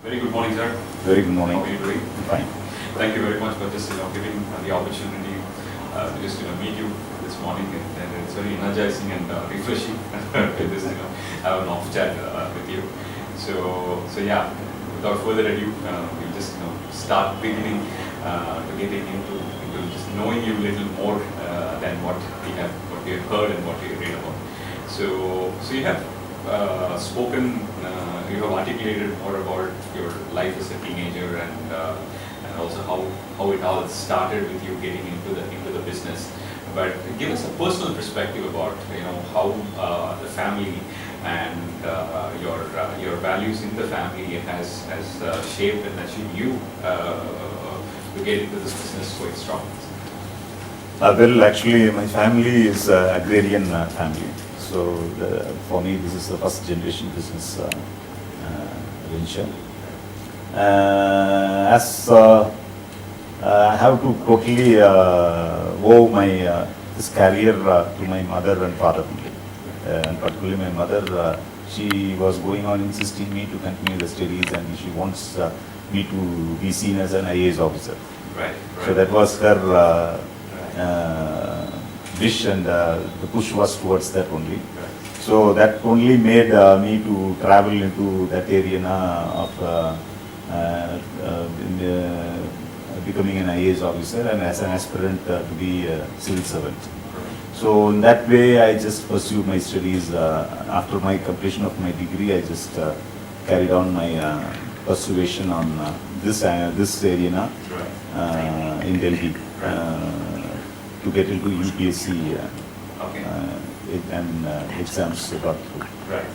Very good morning, sir. Very good morning. How are you doing? Fine. Thank you very much for just giving the opportunity to just meet you this morning, and it's very energizing and refreshing to just have an off chat with you. So yeah, without further ado, we'll just start beginning to getting into just knowing you a little more than what we have heard and what we read about. So you have spoken, you have articulated more about your life as a teenager and also how it all started with you getting into the business. But give us a personal perspective about how the family and your values in the family has shaped and achieved you to get into this business quite strong. Well, actually, my family is agrarian family. So for me, this is the first generation business venture. As I have to totally owe my this career to my mother and father only. And particularly my mother, she was going on insisting me to continue the studies, and she wants me to be seen as an IAS officer. Right. So that was her wish, and the push was towards that only. So that only made me to travel into that area of becoming an IAS officer and as an aspirant to be a civil servant. So in that way, I just pursued my studies. After my completion of my degree, I just carried on my persuasion on this area in Delhi to get into UPSC and exams got through. Right.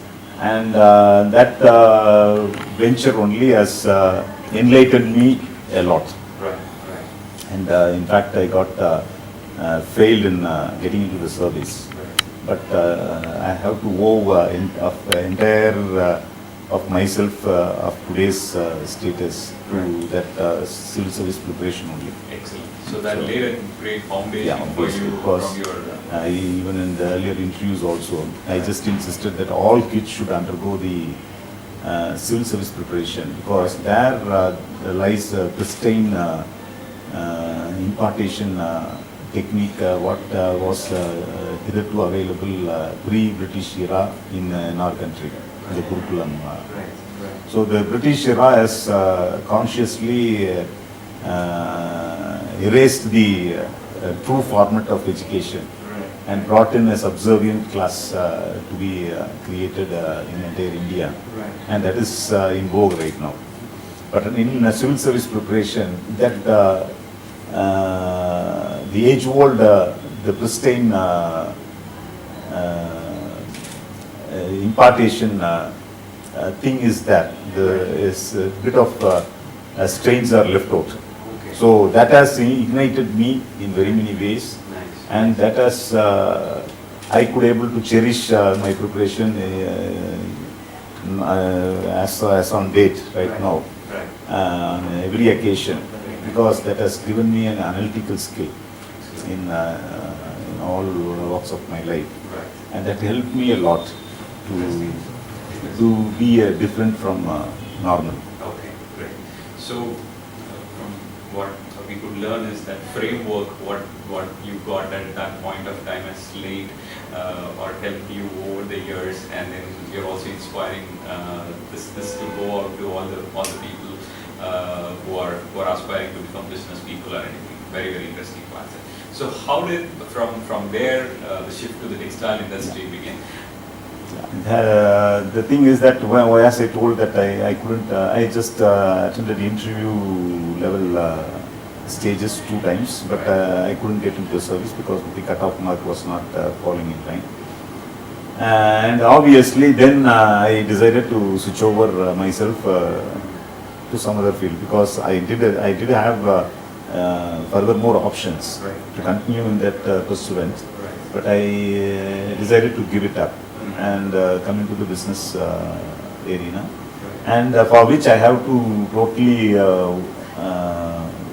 And that venture only has enlightened me a lot. Right. And in fact, I got failed in getting into the service. But I have to owe entire of myself of today's status to that civil service preparation only. Excellent. So that laid a great foundation for you because from your... even in the earlier interviews also, I just insisted that all kids should undergo the civil service preparation, because there lies a pristine impartation technique what was hitherto available pre-British era in our country, the curriculum. So the British era has consciously erased the true format of education and brought in a subservient class to be created in entire India, and that is in vogue right now. But in civil service preparation, that the age-old, the pristine impartation thing is that is a bit of strains are left out. So that has ignited me in very many ways, and that has I could able to cherish my preparation as on date right now on every occasion, because that has given me an analytical skill in all walks of my life, and that helped me a lot to be different from normal. Okay, great. So from what we could learn is that framework, what you got at that point of time has laid or helped you over the years, and then you're also inspiring this to go out to all the people who are aspiring to become business people or anything. Very, very interesting concept. So how did from there the shift to the textile industry begin? The thing is that as I told that I couldn't, I just attended interview level stages 2 times, but I couldn't get into the service because the cutoff mark was not falling in time. And obviously then I decided to switch over myself to some other field, because I did have further more options to continue in that pursuit, but I decided to give it up and come into the business arena, and for which I have to totally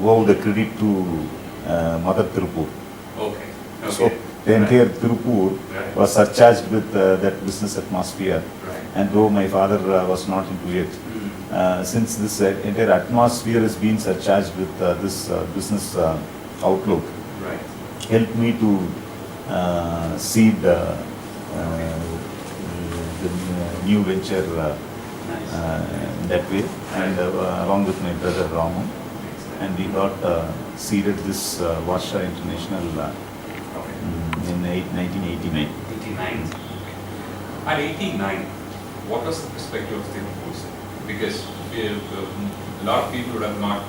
owe the credit to Mother Tiruppur. Okay. So the entire Tiruppur was surcharged with that business atmosphere, and though my father was not into it, since this entire atmosphere has been surcharged with this business outlook, Right. helped me to seed the new venture in that way, and along with my brother Ramu, and we got seeded this Warsaw International Okay. in 1989. 89. At 89, what was the perspective of Tiruppur? Because a lot of people would have not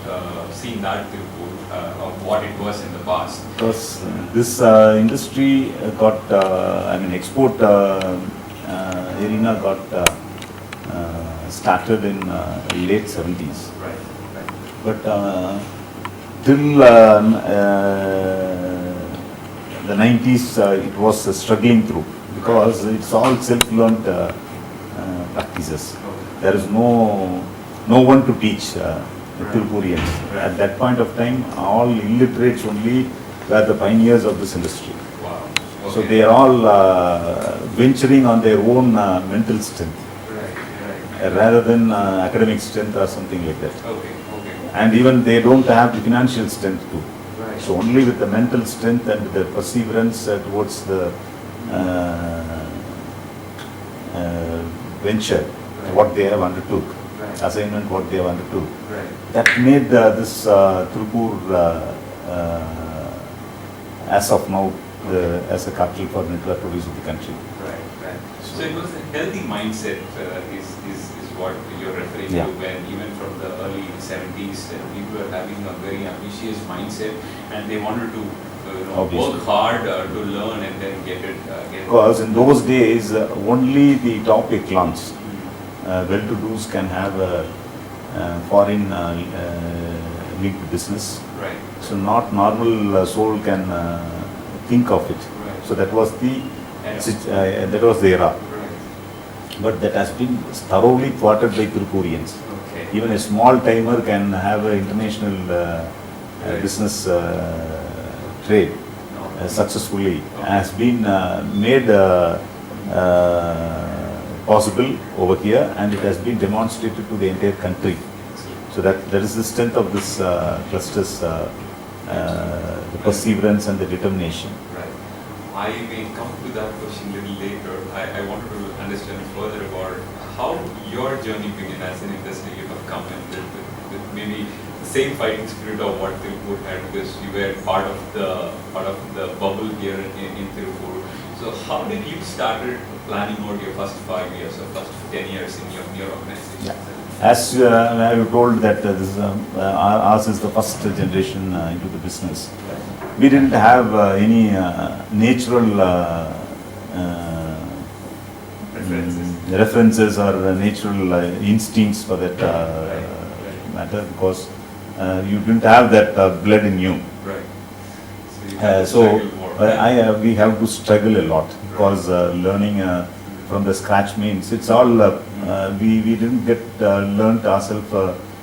seen that Tiruppur of what it was in the past. Because this industry got, export arena got started in late 70s. Right. Right. But till the 90s, it was struggling through, because it's all self-learned practices. Okay. There is no one to teach Tiruppurians. Right. At that point of time, all illiterates only were the pioneers of this industry. Wow. So Okay. they are all venturing on their own mental strength Right. rather than academic strength or something like that. Okay. Okay. And even they don't have the financial strength too. Right. So only with the mental strength and the perseverance towards the venture, what they have undertook, Right. assignment what they have undertook, Right. that made this Tiruppur as of now as a capital for knitwear produce of the country. Right. Right. So it was a healthy mindset is what you're referring Yeah. to, when even from the early 70s, people were having a very ambitious mindset and they wanted to Obviously. work hard to learn and then get it. Because in those days, only the top echelons, Mm. well-to-dos can have a foreign linked business. Right. So not normal soul can think of it. Right. So that was the And- that was the era. Right. But that has been thoroughly thwarted by Tiruppurians. Okay. Even a small timer can have an international Right. business trade No. successfully. Okay. Has been made possible over here, and it has been demonstrated to the entire country. So that is the strength of this clusters, the perseverance and the determination. Right. I may come to that question a little later. I wanted to understand further about how your journey began as an industry. You have come in with maybe the same fighting spirit of what Tiruppur had, because you were part of the bubble here in Tiruppur. So how did you started planning out your first 5 years or first 10 years in your organization? Yeah. As I have told that this ours is the first generation into the business. We didn't have any natural references or natural instincts for that matter, because you didn't have that blood in you. Right. So you had to So struggle more. we have to struggle a lot, because learning from the scratch means it's all we didn't get learnt ourselves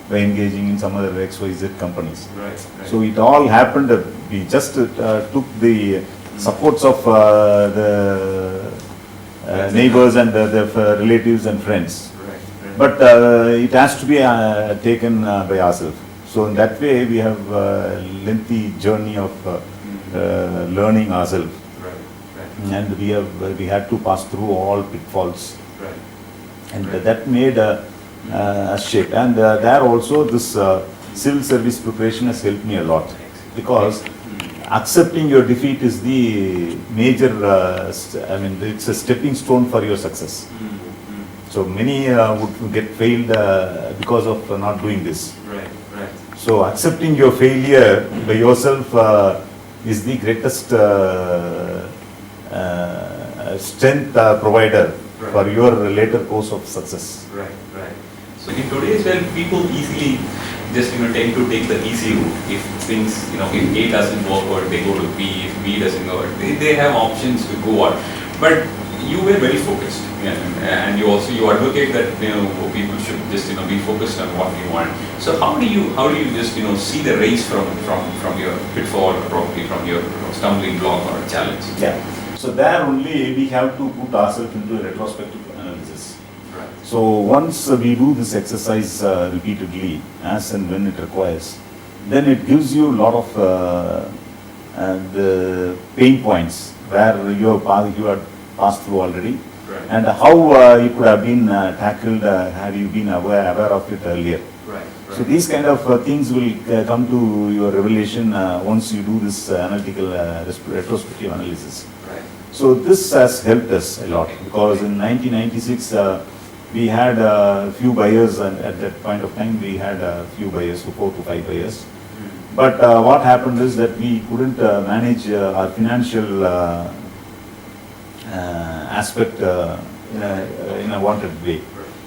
by engaging in some other XYZ companies. Right. Right. So it all happened. We just took the supports of the neighbors and the relatives and friends. Right. Right. But it has to be taken by ourselves. So in that way, we have a lengthy journey of learning ourselves, Right. Right. and we had to pass through all pitfalls, Right. and Right. that made us shape. And there also this civil service preparation has helped me a lot, because accepting your defeat is the major. It's a stepping stone for your success. So many would get failed because of not doing this. Right. Right. So accepting your failure by yourself is the greatest strength provider for your later course of success. Right. Right. So in today's world, people easily just tend to take the easy route. If things if A doesn't work out, they go to B. If B doesn't go out, they have options to go out. But you were very focused, and you advocate that people should just be focused on what we want. So how do you just see the race from your pitfall, or probably from your stumbling block or challenge? Yeah. So there only we have to put ourselves into a retrospective analysis. Right. So once we do this exercise repeatedly, as and when it requires, then it gives you a lot of the pain points where you have passed through already, Right. and how it could have been tackled had you been aware of it earlier. Right. So these kind of things will come to your revelation once you do this analytical retrospective analysis. Right. So this has helped us a lot, because in 1996 we had a few buyers, and at that point of time we had a few buyers, 4 to 5 buyers. But what happened is that we couldn't manage our financial aspect in a wanted way.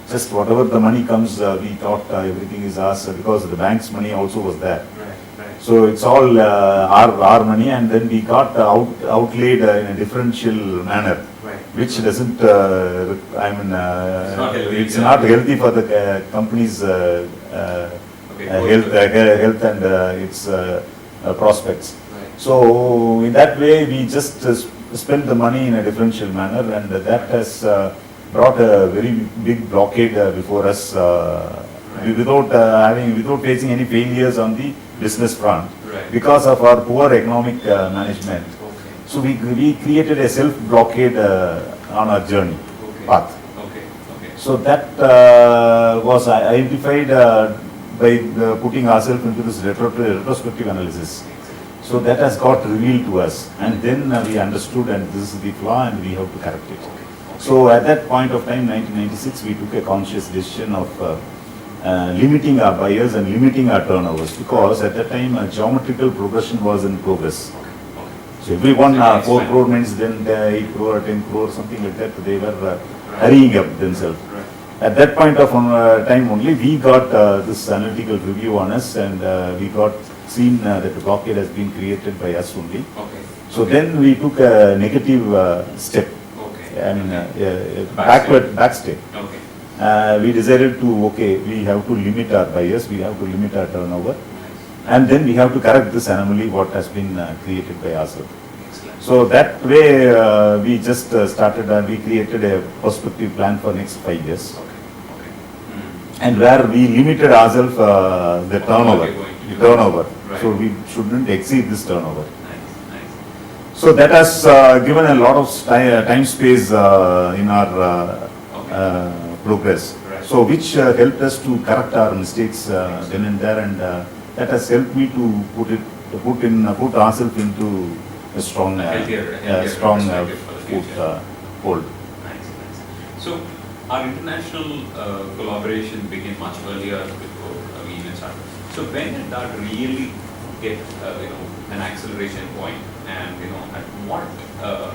Just whatever the money comes, we thought everything is ours, because the bank's money also was there. Right. So it's all our money, and then we got outlaid in a differential manner, Right. which doesn't, not healthy. it's not healthy for the company's health and its prospects. Right. So in that way, we just spent the money in a differential manner, and that has brought a very big blockade before us, without facing any failures on the business front, Right. because of our poor economic management. Okay. So we created a self-blockade on our journey path. Okay. So that was identified by putting ourselves into this retrospective analysis. So that has got revealed to us, and then we understood, and this is the flaw, and we have to correct it. So at that point of time, 1996, we took a conscious decision of limiting our buyers and limiting our turnovers, because at that time geometrical progression was in progress. So everyone 4 crore means then 8 crore, 10 crore, something like that, they were hurrying up themselves. At that point of time only, we got this analytical review on us, and we got seen that the blockade has been created by us only. Okay. So then we took a negative step, Okay. I mean back step. Okay. We decided to, we have to limit our buyers, we have to limit our turnover, and then we have to correct this anomaly what has been created by ourselves. Excellent. So that way we just started, and we created a perspective plan for next 5 years. Okay. And where we limited ourselves the turnover. Right. So we shouldn't exceed this turnover. Nice. So that has given a lot of time space in our progress. Right. So which helped us to correct our mistakes then and there, and that has helped me to put ourselves into a strong, healthier strong perspective for the future. hold. Nice. So our international collaboration began much earlier before we even started. So when did that really get an acceleration point, and at what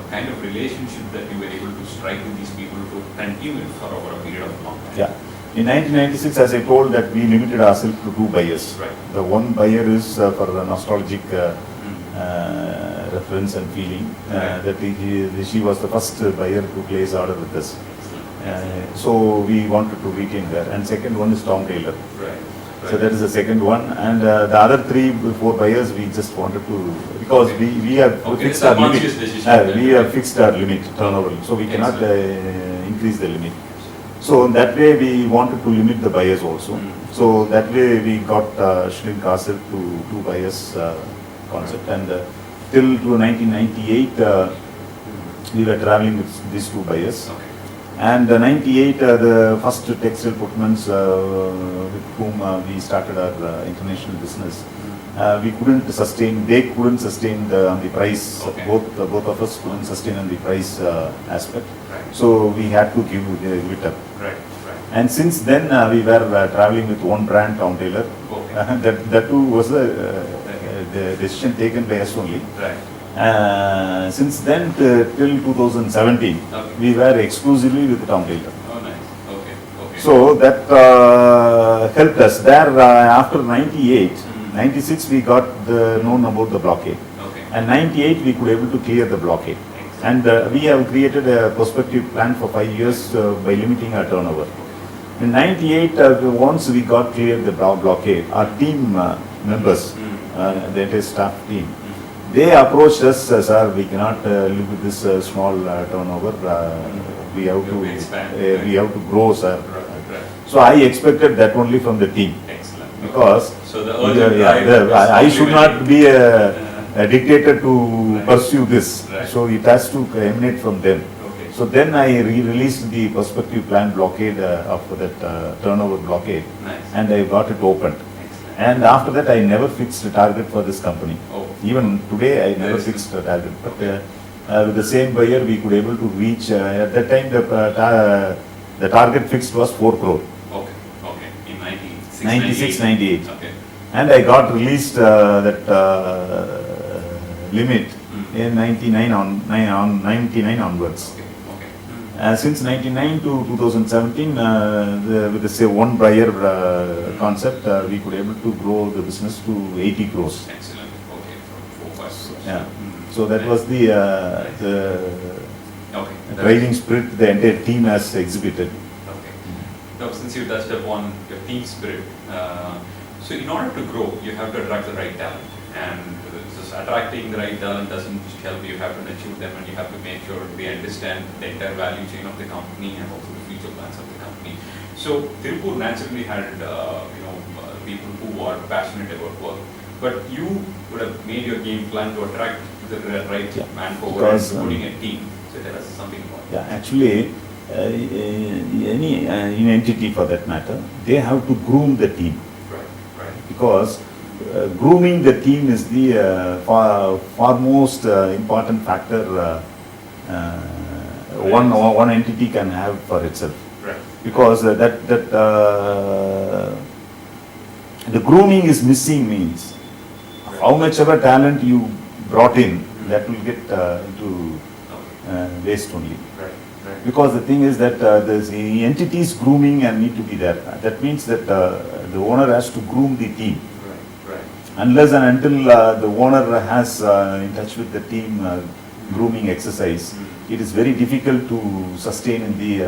kind of relationship that you were able to strike with these people to continue it for over a period of long time? Yeah. In 1996, as I told, that we limited ourselves to 2 buyers. Right. The one buyer is for a nostalgic reference and feeling, that she was the first buyer to place order with us. So we wanted to retain her. And second one is Tom Taylor. Right. So that is the second one. And the other 4 buyers, we just wanted to, because we have fixed our limit. We have fixed our limit, turnover. So we cannot increase the limit. So in that way, we wanted to limit the buyers also. So that way, we got shrink ourselves to 2 buyers concept. And till to 1998, we were traveling with these 2 buyers. Okay. And 98, the first textile footmans with whom we started our international business, we couldn't sustain, they couldn't sustain on the price, Okay. both of us couldn't sustain on the price aspect. Right. So we had to give it up. Right. And since then, we were traveling with one brand, Tom Taylor. Okay. That too was the decision taken by us only. Right. Since then till 2017, we were exclusively with Tom Taylor. Oh, nice. Okay. So that helped us. There after 98, 96 we got known about the blockade. Okay. And 98 we could able to clear the blockade. And we have created a prospective plan for 5 years by limiting our turnover. In 98, once we got cleared the blockade, our team members, the entire staff team, they approached us, sir, we cannot live with this small turnover. we have to expand. we have to grow, sir. Right. So I expected that only from the team, Excellent. because So the urgent drive I should not be complementing. a dictator to Right. pursue this. Right. So it has to emanate from them. Okay. So then I released the perspective plan blockade of that turnover blockade, Nice. and I got it opened. Excellent. And after that, I never fixed a target for this company. Oh. Even today, I never Yes. fixed a target. But with the same buyer, we could able to reach, at that time, the target fixed was 4 crore, Okay. Okay. In 96, 96, 98. Okay. And I got released that limit in 99 on 99 onwards. Okay. Okay. Since 99 to 2017, with the say one buyer concept, we could able to grow the business to 80 crores. Excellent. Okay. From 4, 5 crores. Yeah. Mm. So that was the Okay. driving spirit the entire team has exhibited. Okay. Now, since you touched upon your team spirit, so in order to grow, you have to attract the right talent. And just attracting the right talent doesn't help you. You have to nurture them, and you have to make sure they understand the entire value chain of the company and also the future plans of the company. So Tiruppur naturally had people who are passionate about work, but you would have made your game plan to attract the right manpower Because, and putting a team. So tell us something about it. Yeah, actually, any entity for that matter, they have to groom the team, Right. Right. because grooming the team is the far most important factor one entity can have for itself. Right. Because the grooming is missing means how much ever talent you brought in, that will get into waste only. Right. Right. Because the thing is that the entities grooming and need to be there. That means that the owner has to groom the team. Right. Right. Unless and until the owner has in touch with the team grooming exercise, it is very difficult to sustain in the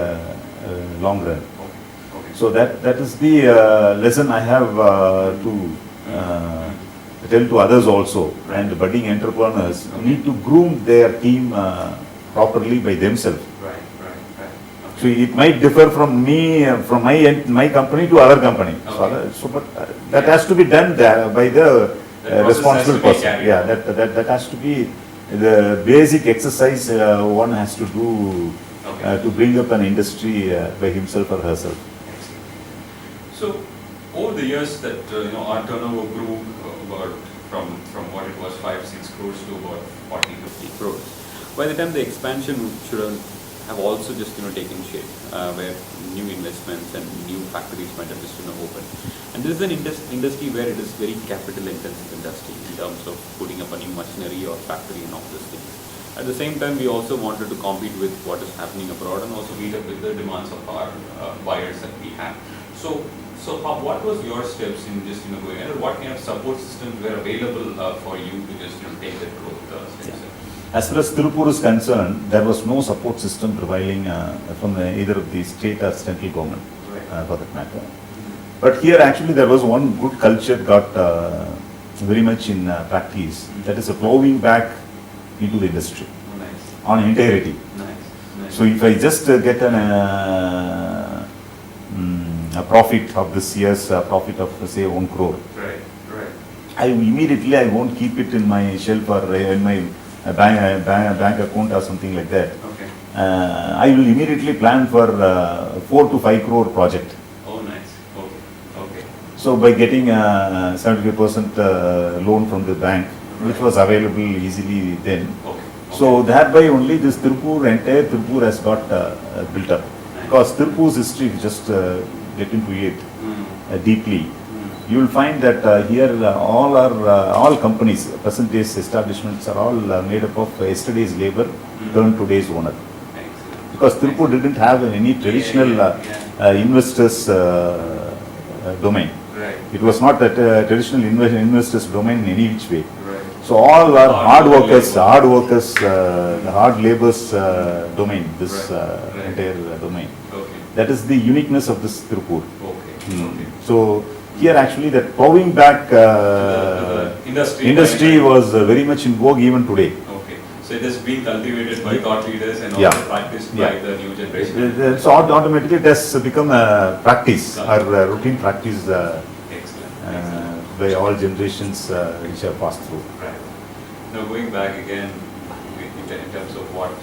long run. Okay. So that is the lesson I have to tell to others also, and budding entrepreneurs need to groom their team properly by themselves. Right. Right. Right. So it might differ from me, from my company to other company. Okay. So but that has to be done there by the process responsible has to be person. carried Yeah, out. that has to be the basic exercise one has to do Okay. to bring up an industry by himself or herself. Excellent. So over the years that our turnover grew about from what it was 5-6 crores to about 40-50 crores. By the time the expansion should have also just taken shape, where new investments and new factories might have just opened. And this is an industry where it is very capital intensive industry in terms of putting up a new machinery or factory and all those things. At the same time, we also wanted to compete with what is happening abroad and also meet up with the demands of our buyers that we have. So what was your steps in just going ahead? What kind of support systems were available for you to just take that growth steps? As far as Tiruppur is concerned, there was no support system prevailing from either of the state or central government, Right. for that matter. But here actually there was one good culture got very much in practice, that is a plowing back into the industry Oh, nice. on entirety. Nice. Nice. So if I just get a profit of this year's profit of say 1 crore, Right. Right. I won't keep it in my shelf or in my bank account or something like that. Okay. I will immediately plan for 4 to 5 crore project. Oh, nice. Okay. Okay. So by getting 75% loan from the bank, which was available easily then. Okay. So thereby only this entire Tiruppur has got built up. Because Tiruppur's history, if you just get into it deeply, you will find that here all companies, present days establishments are all made up of yesterday's labor turned today's owner. Excellent. Because Tiruppur didn't have any traditional investors domain. Right. It was not that traditional investors domain in any which way. Right. So all are hard workers, labor. hard laborers domain, this Right. entire domain. Okay. That is the uniqueness of this Tiruppur. Okay. Okay. So here actually that plowing back The industry industry was very much in vogue even today. Okay. So it has been cultivated by thought leaders and Yeah. also practiced by Yeah. the new generation. So automatically it has become a practice or a routine practice Excellent. by all generations which have passed through. Right. Now going back again in terms of what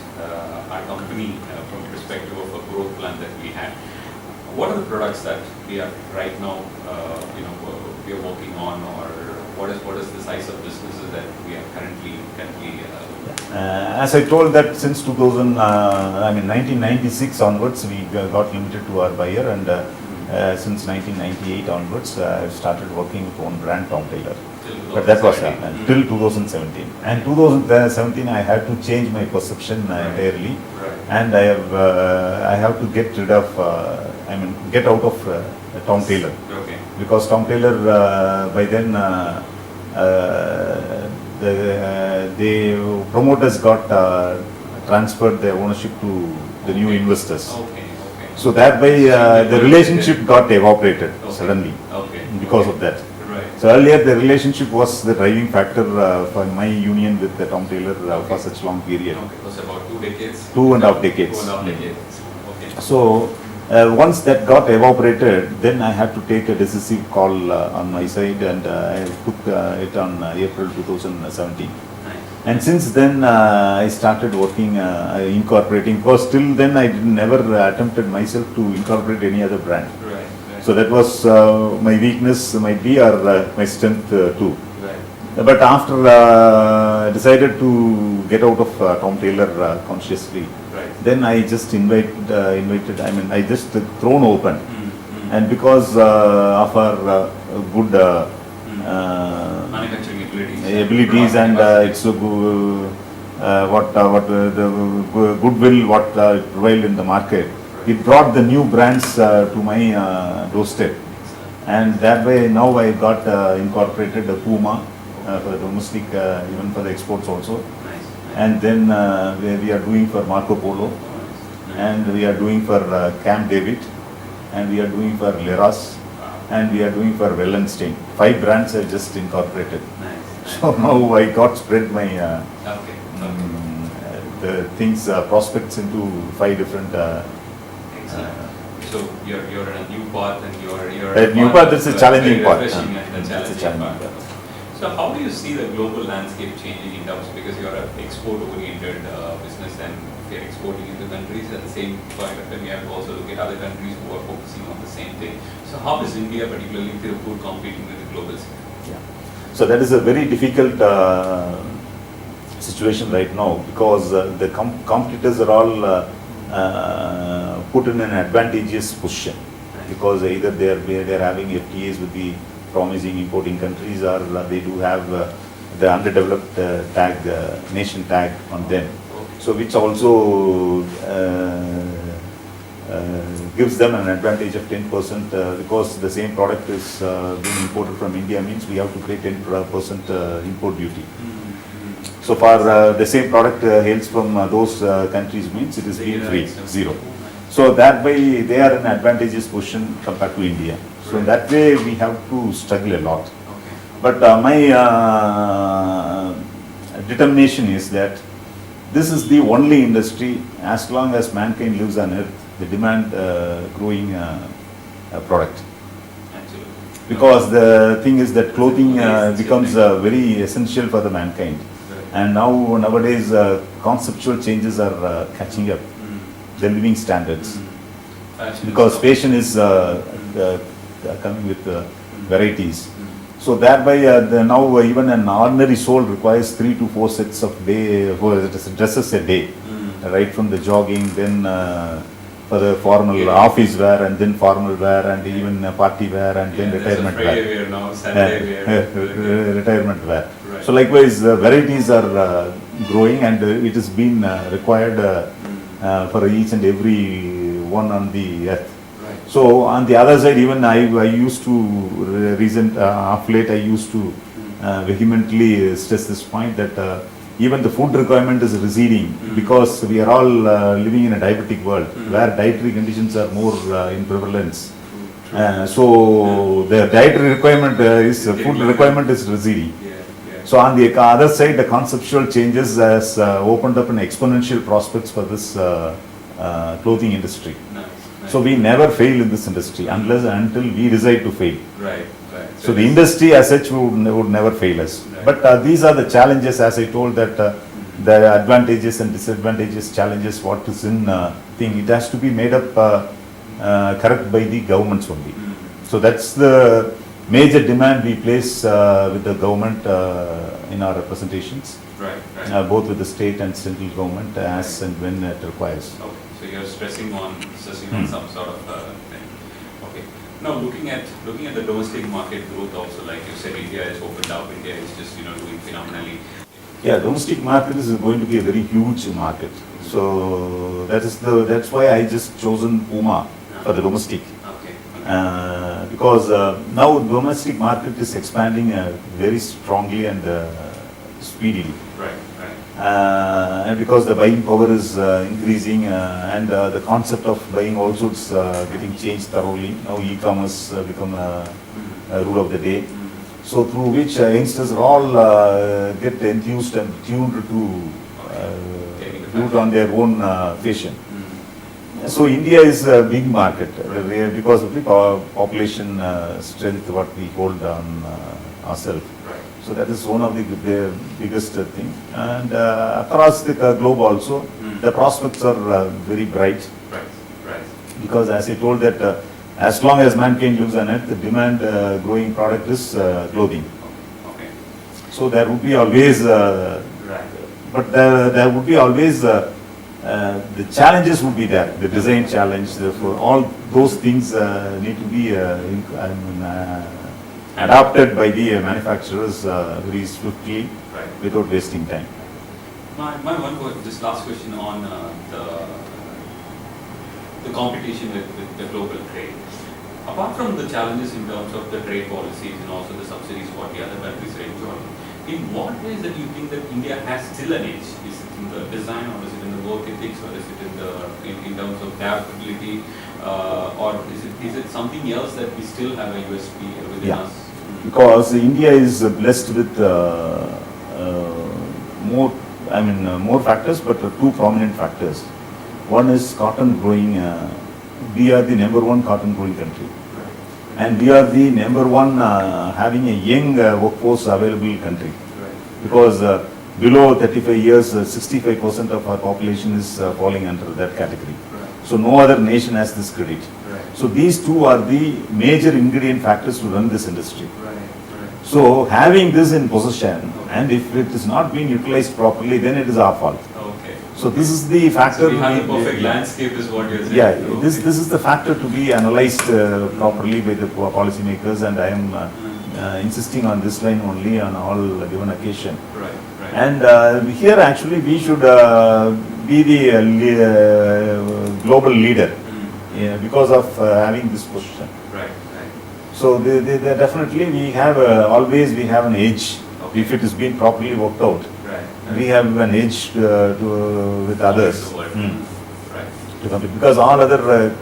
our company, from the perspective of a growth plan that we had, what are the products that we are right now, we are working on, or what is the size of businesses that we are currently As I told that since 1996 onwards, we got limited to our buyer, and since 1998 onwards, I started working with one brand, Tom Taylor. But that was till 2017. And 2017, I had to change my perception entirely, and I have to get rid of, get out of Tom Taylor. Okay. Because Tom Taylor by then the promoters got transferred their ownership to the new investors. Okay. So that way the relationship got evaporated suddenly because of that. Right. So earlier the relationship was the driving factor for my union with Tom Taylor for such long period. Okay. It was about 2 decades. 2.5 decades. 2.5 decades. Okay. So once that got evaporated, then I had to take a decisive call on my side, and I took it on April 2017. Nice. And since then I started working, incorporating, because till then I never attempted myself to incorporate any other brand. Right. So that was my weakness might be, or my strength too. Right. But after decided to get out of Tom Taylor consciously, then I just invited, I just thrown open. And because of our good manufacturing abilities and it's the goodwill what it prevailed in the market, it brought the new brands to my doorstep. And that way now I got incorporated Puma for the domestic, even for the exports also. And then we are doing for Marco Polo, and we are doing for Camp David, and we are doing for Leras, and we are doing for Wellenstein. 5 brands I just incorporated. So now I got spread my the things, prospects into 5 different. So you're in a new path, and you're a new path. It's a challenging path. Refreshing and a challenging path. So how do you see the global landscape changing in terms, because you're an export-oriented business, and if you're exporting into countries, at the same point of time you have to also look at other countries who are focusing on the same thing. So how is India, particularly Tiruppur, competing with the global scene? Yeah. So that is a very difficult situation right now, because the competitors are all put in an advantageous position, because either they are having FTAs with the promising importing countries, or they do have the underdeveloped tag, nation tag on them. So which also gives them an advantage of 10%, because the same product is being imported from India, means we have to pay 10% import duty. So for the same product hails from those countries, means it is being free, 0. So that way they are in an advantageous position compared to India. So in that way we have to struggle a lot. But my determination is that this is the only industry, as long as mankind lives on earth, the demand growing product. Absolutely. Because the thing is that clothing becomes very essential for the mankind. And nowadays conceptual changes are catching up the living standards. Because fashion is coming with varieties. So thereby now even an ordinary soul requires 3 to 4 sets of dresses a day, right from the jogging, then for the formal office wear, and then formal wear, and even party wear, and then retirement wear. Now, Saturday wear. Retirement wear. Right. So likewise varieties are growing, and it has been required for each and every one on the earth. So on the other side, even I used to of late I used to vehemently stress this point that even the food requirement is receding, because we are all living in a diabetic world where dietary conditions are more in prevalence. So the dietary requirement food requirement is receding. So on the other side, the conceptual changes has opened up an exponential prospects for this clothing industry. Nice. So we never fail in this industry until we decide to fail. Right. So the industry as such would never fail us. Right. But these are the challenges, as I told, that the advantages and disadvantages, challenges, what is in thing, it has to be made up correct by the governments only. So that's the major demand we place with the government in our representations, Right. both with the state and central government as and when it requires. Okay, so you're stressing on some sort of thing. Okay. Now looking at the domestic market growth also, like you said, India is opened up. India is just doing phenomenally. Yeah, domestic market is going to be a very huge market. So that's why I just chosen Puma for the domestic. Okay. Because now domestic market is expanding very strongly and speedily. Right. And because the buying power is increasing and the concept of buying also is getting changed thoroughly. Now e-commerce become a rule of the day. So through which youngsters all get enthused and tuned to do it on their own fashion. So India is a big market because of the population strength what we hold on ourselves. Right. So that is one of the biggest thing. And across the globe also, the prospects are very bright. Right. Because as I told that as long as mankind lives on earth, the demand growing product is clothing. Okay. So there would be always, Right. but there would be always, the challenges would be there, the design challenge, therefore all those things need to be adopted by the manufacturers very swiftly Right. without wasting time. My one question, this last question on the competition with the global trade. Apart from the challenges in terms of the trade policies and also the subsidies what the other countries are enjoying, in what ways that you think that India has still an edge? Is it in the design, or is it in the work ethics, or is it in terms of adaptability, or is it something else that we still have a USP within us? Because India is blessed with more factors, but two prominent factors. One is cotton growing. We are the number one cotton growing country. And we are the number one having a young workforce available country. Because below 35 years, 65% of our population is falling under that category. So no other nation has this credit. So these two are the major ingredient factors to run this industry. So having this in possession, and if it is not being utilized properly, then it is our fault. Okay. So this is the factor. So we have the perfect landscape is what you're saying. Yeah, Okay. this is the factor to be analyzed properly by the policymakers, and I am insisting on this line only on all given occasion. Right. And here actually we should be the global leader because of having this position. Right. So they definitely we have always we have an edge if it is being properly worked out. Right. We have an edge with others. Right. To compete, because all other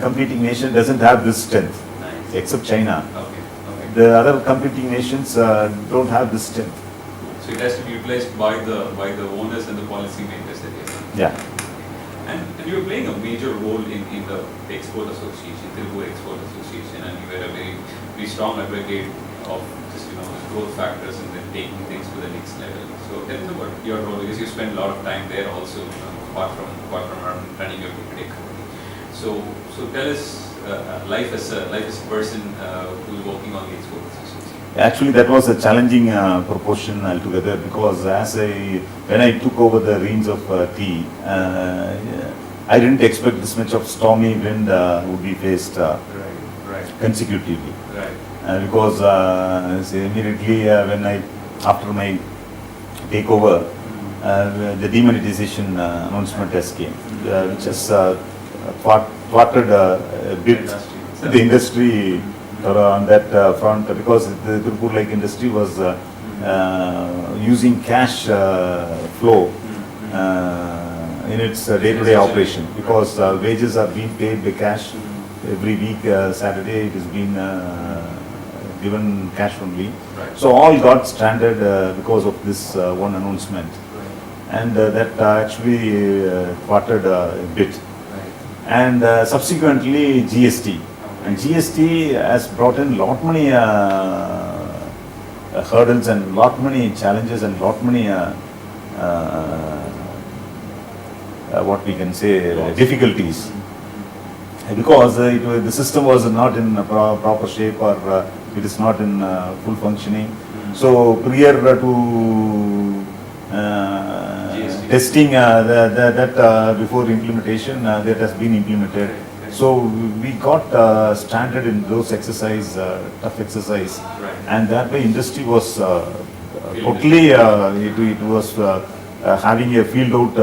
competing nation doesn't have this strength Nice. except China. Okay. The other competing nations don't have this strength. So it has to be utilized by the owners and the policymakers that you're saying. Yeah. And you were playing a major role in the Export Association, Tiruppur Export Association, and you were a very strong advocate of just growth factors and then taking things to the next level. So tell us about your role, because you spent a lot of time there also, apart from running your day company. So tell us life as a person who is working on the Export Association. Actually, that was a challenging proportion altogether, because when I took over the reins of tea, I didn't expect this much of stormy wind would be faced consecutively. Because immediately after my takeover, the demonetization announcement has came, which has thwarted a bit the industry on that front, because the Tiruppur industry was using cash flow in its day-to-day operation, because wages are being paid by cash every week. Saturday it is being given cash only. Right. So all got stranded because of this one announcement. Right. And that actually quartered a bit. Right. And subsequently GST. And GST has brought in lot many hurdles and lot many challenges and lot many what we can say difficulties. Because the system was not in proper shape, or it is not in full functioning. So prior to testing that before implementation, that has been implemented. So we got stranded in those exercise, tough exercise, Right. and that way industry was totally it was having a field out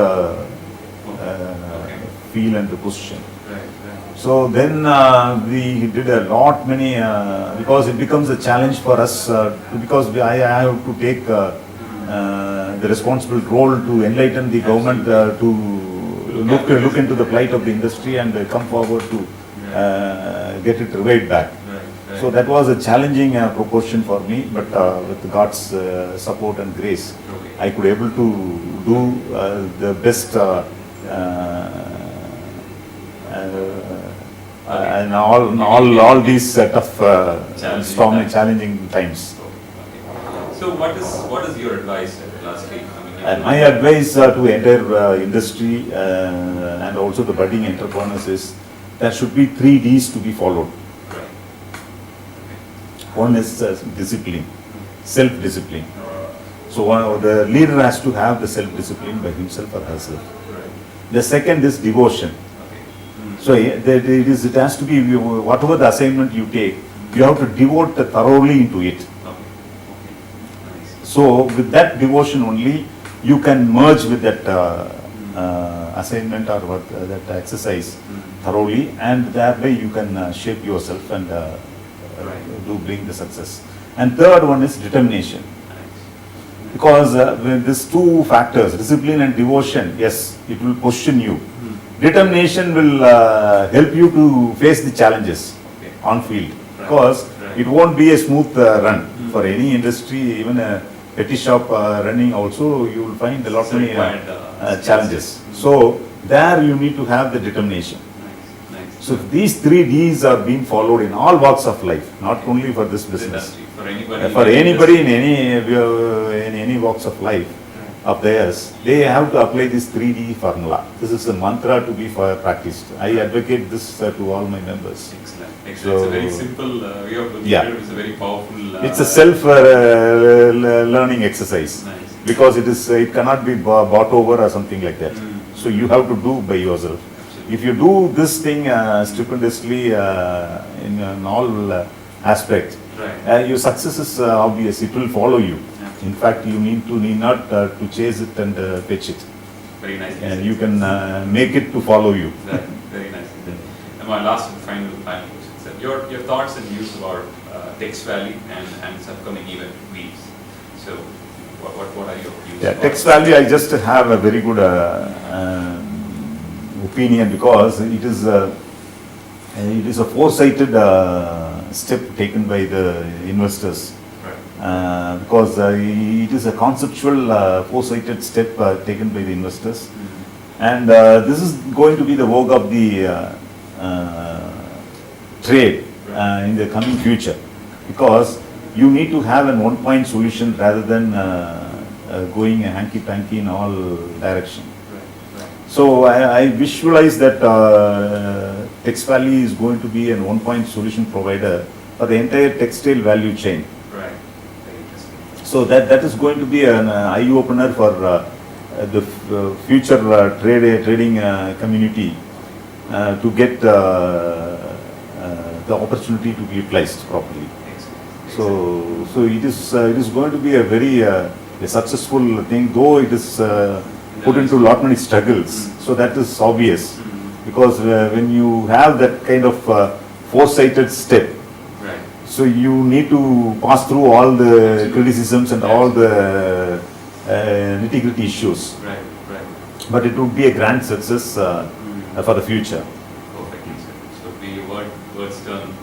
feel and the position. Right. Right. So then we did a lot many because it becomes a challenge for us because I have to take the responsible role to enlighten the government to look into the plight of the industry and come forward to get it revived back. Right. So that was a challenging proportion for me, but with God's support and grace, Okay. I could able to do the best and all these tough, stormy, challenging times. Okay. So what is your advice lastly? And my advice to entire industry and also the budding entrepreneurs is there should be 3 Ds to be followed. Right. One is discipline, self-discipline. So the leader has to have the self-discipline by himself or herself. Right. The second is devotion. Okay. So it has to be, whatever the assignment you take, you have to devote thoroughly into it. Okay. Okay. Nice. So with that devotion only, you can merge with that assignment or what, that exercise thoroughly, and that way you can shape yourself and do bring the success. And third one is determination. Nice. Because with these 2 factors, discipline and devotion, yes, it will position you. Determination will help you to face the challenges Okay. on field. Right. Because Right. it won't be a smooth run for any industry, even a petty shop running also, you will find a lot many challenges. So there you need to have the determination. Nice. Nice. So these 3 Ds are being followed in all walks of life, not only for this business. Industry, for anybody. For anybody in any walks of life of theirs, they have to apply this 3D formula. This is a mantra to be practiced. I advocate this to all my members. Excellent. Excellent. So, it's a very simple way of looking yeah. at it. It's a very powerful. It's a self learning exercise. Nice. Because it cannot be bought over or something like that. So you have to do by yourself. Absolutely. If you do this thing stupendously in all aspects, Right. your success is obvious. It will follow you. In fact, you need not to chase it and fetch it. Very nice. And you can make it to follow you. Right. Very nice. And my last and final question, sir. Your thoughts and views about Textile and its upcoming event, Weaves. So, what are your views? Yeah, Textile, I just have a very good opinion because it is a foresighted step taken by the investors. Right. Because it is a conceptual foresighted step taken by the investors. And this is going to be the vogue of the trade in the coming future, because you need to have an one-point solution rather than going hanky-panky in all direction. Right. Right. So I visualize that Textile is going to be an one-point solution provider for the entire textile value chain. Right. Very interesting. So that is going to be an eye-opener for the future trading community to get the opportunity to be utilized properly. So it is going to be a very successful thing, though it is put into a lot many struggles. So that is obvious, because when you have that kind of foresighted step, Right. so you need to pass through all the criticisms and all the nitty-gritty issues. Right. Right. But it would be a grand success for the future. Perfectly said. So be words turn,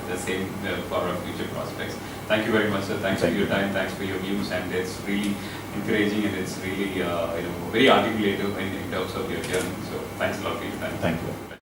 the same for our future prospects. Thank you very much, sir. Thanks for your time. Thanks for your views, and it's really encouraging, and it's really very articulative in terms of your journey. So thanks a lot for your time. Thank you.